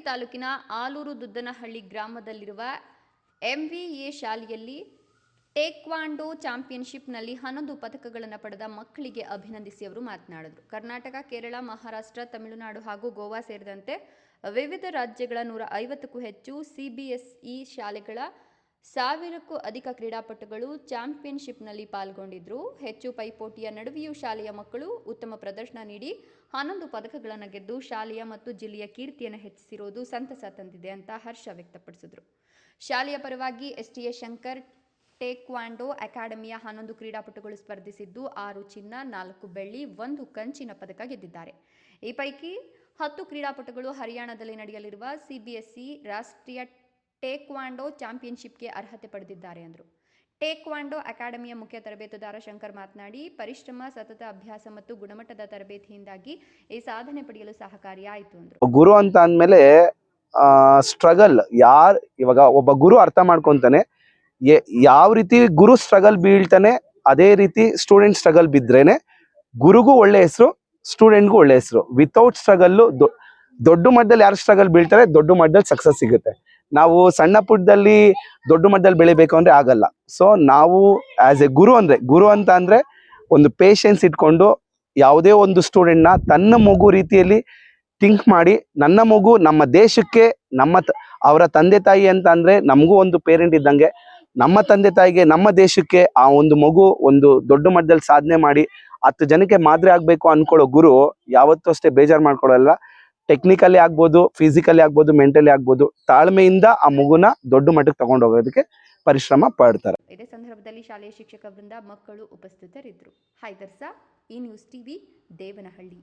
ತಾಲೂಕಿನ ಆಲೂರು ದುದ್ದನಹಳ್ಳಿ ಗ್ರಾಮದಲ್ಲಿರುವ ಎಂವಿಎ ಶಾಲೆಯಲ್ಲಿ ಟೇಕ್ವಾಂಡೋ ಚಾಂಪಿಯನ್ಶಿಪ್ನಲ್ಲಿ 11 ಪದಕಗಳನ್ನು ಪಡೆದ ಮಕ್ಕಳಿಗೆ ಅಭಿನಂದಿಸಿ ಅವರು ಮಾತನಾಡಿದರು. ಕರ್ನಾಟಕ, ಕೇರಳ, ಮಹಾರಾಷ್ಟ್ರ, ತಮಿಳುನಾಡು ಹಾಗೂ ಗೋವಾ ಸೇರಿದಂತೆ ವಿವಿಧ ರಾಜ್ಯಗಳ 150ಕ್ಕೂ ಹೆಚ್ಚು ಸಿಬಿಎಸ್ಇ ಶಾಲೆಗಳ 1000ಕ್ಕೂ ಅಧಿಕ ಕ್ರೀಡಾಪಟುಗಳು ಚಾಂಪಿಯನ್ಶಿಪ್ನಲ್ಲಿ ಪಾಲ್ಗೊಂಡಿದ್ದರು. ಹೆಚ್ಚು ಪೈಪೋಟಿಯ ನಡುವೆಯೂ ಶಾಲೆಯ ಮಕ್ಕಳು ಉತ್ತಮ ಪ್ರದರ್ಶನ ನೀಡಿ 11 ಪದಕಗಳನ್ನು ಗೆದ್ದು ಶಾಲೆಯ ಮತ್ತು ಜಿಲ್ಲೆಯ ಕೀರ್ತಿಯನ್ನು ಹೆಚ್ಚಿಸಿರುವುದು ಸಂತಸ ತಂದಿದೆ ಅಂತ ಹರ್ಷ ವ್ಯಕ್ತಪಡಿಸಿದರು. ಶಾಲೆಯ ಪರವಾಗಿ ಎಸ್ಟಿಎ ಶಂಕರ್ ಟೇಕ್ವಾಂಡೋ ಅಕಾಡೆಮಿಯ 11 ಕ್ರೀಡಾಪಟುಗಳು ಸ್ಪರ್ಧಿಸಿದ್ದು 6 ಚಿನ್ನ, 4 ಬೆಳ್ಳಿ, 1 ಕಂಚಿನ ಪದಕ ಗೆದ್ದಿದ್ದಾರೆ. ಈ ಪೈಕಿ 10 ಕ್ರೀಡಾಪಟುಗಳು ಹರಿಯಾಣದಲ್ಲಿ ನಡೆಯಲಿರುವ ಸಿಬಿಎಸ್ಇ ರಾಷ್ಟ್ರೀಯ ಟೇಕ್ವಾಂಡೋ ಚಾಂಪಿಯನ್ಶಿಪ್ಗೆ ಅರ್ಹತೆ ಪಡೆದಿದ್ದಾರೆ ಎಂದರು. ಟೇಕ್ವಾಂಡೋ ಅಕಾಡೆಮಿಯ ಮುಖ್ಯ ತರಬೇತುದಾರ ಶಂಕರ್ ಮಾತನಾಡಿ, ಪರಿಶ್ರಮ, ಸತತ ಅಭ್ಯಾಸ ಮತ್ತು ಗುಣಮಟ್ಟದ ತರಬೇತಿಯಿಂದಾಗಿ ಈ ಸಾಧನೆ ಪಡೆಯಲು ಸಹಕಾರಿಯಾಯಿತು ಎಂದರು. ಗುರು ಅಂತ ಅಂದಮೇಲೆ ಸ್ಟ್ರಗಲ್ ಇವಾಗ ಒಬ್ಬ ಗುರು ಅರ್ಥ ಮಾಡ್ಕೊಂತಾನೆ, ಯಾವ ರೀತಿ ಗುರು ಸ್ಟ್ರಗಲ್ ಬೀಳ್ತಾನೆ ಅದೇ ರೀತಿ ಸ್ಟೂಡೆಂಟ್ ಸ್ಟ್ರಗಲ್ ಬಿದ್ರೇನೆ ಗುರುಗೂ ಒಳ್ಳೆ ಹೆಸರು, ಸ್ಟೂಡೆಂಟ್ಗೂ ಒಳ್ಳೆ ಹೆಸರು. ವಿತೌಟ್ ಸ್ಟ್ರಗಲ್ಲು ದೊಡ್ಡ ಮಟ್ಟದಲ್ಲಿ ಯಾರು ಸ್ಟ್ರಗಲ್ ಬೀಳ್ತಾರೆ ದೊಡ್ಡ ಮಟ್ಟದಲ್ಲಿ ಸಕ್ಸಸ್ ಸಿಗುತ್ತೆ. ನಾವು ಸಣ್ಣ ಪುಟ್ಟದಲ್ಲಿ ದೊಡ್ಡ ಮಟ್ಟದಲ್ಲಿ ಬೆಳಿಬೇಕು ಅಂದ್ರೆ ಆಗಲ್ಲ. ಸೊ ನಾವು ಆಸ್ ಎ ಗುರು ಅಂತ ಅಂದ್ರೆ ಒಂದು ಪೇಷನ್ಸ್ ಇಟ್ಕೊಂಡು ಯಾವುದೇ ಒಂದು ಸ್ಟೂಡೆಂಟ್ನ ತನ್ನ ಮಗು ರೀತಿಯಲ್ಲಿ ಥಿಂಕ್ ಮಾಡಿ, ನನ್ನ ಮಗು ನಮ್ಮ ದೇಶಕ್ಕೆ, ಅವರ ತಂದೆ ತಾಯಿ ಅಂತ ಅಂದ್ರೆ ನಮಗೂ ಒಂದು ಪೇರೆಂಟ್ ಇದ್ದಂಗೆ, ನಮ್ಮ ತಂದೆ ತಾಯಿಗೆ, ನಮ್ಮ ದೇಶಕ್ಕೆ ಆ ಒಂದು ಮಗು ಒಂದು ದೊಡ್ಡ ಮಟ್ಟದಲ್ಲಿ ಸಾಧನೆ ಮಾಡಿ 10 ಜನಕ್ಕೆ ಮಾದರಿ ಆಗ್ಬೇಕು ಅನ್ಕೊಳ್ಳೋ ಗುರು ಯಾವತ್ತೂ ಅಷ್ಟೇ ಬೇಜಾರು ಮಾಡ್ಕೊಳ್ಳಲ್ಲ. ಟೆಕ್ನಿಕಲಿ ಆಗ್ಬೋದು, ಫಿಸಿಕಲಿ ಆಗ್ಬೋದು, ಮೆಂಟಲಿ ಆಗ್ಬೋದು, ತಾಳ್ಮೆಯಿಂದ ಆ ಮಗುನ ದೊಡ್ಡ ಮಟ್ಟಕ್ಕೆ ತಗೊಂಡು ಹೋಗೋದಕ್ಕೆ ಪರಿಶ್ರಮ ಪಡ್ತಾರೆ. ಇದೇ ಸಂದರ್ಭದಲ್ಲಿ ಶಾಲೆಯ ಶಿಕ್ಷಕ ವೃಂದ, ಮಕ್ಕಳು ಉಪಸ್ಥಿತರಿದ್ದರು. ಹೈದರ್ಸಾ, ಈ ನ್ಯೂಸ್ ಟಿವಿ, ದೇವನಹಳ್ಳಿ.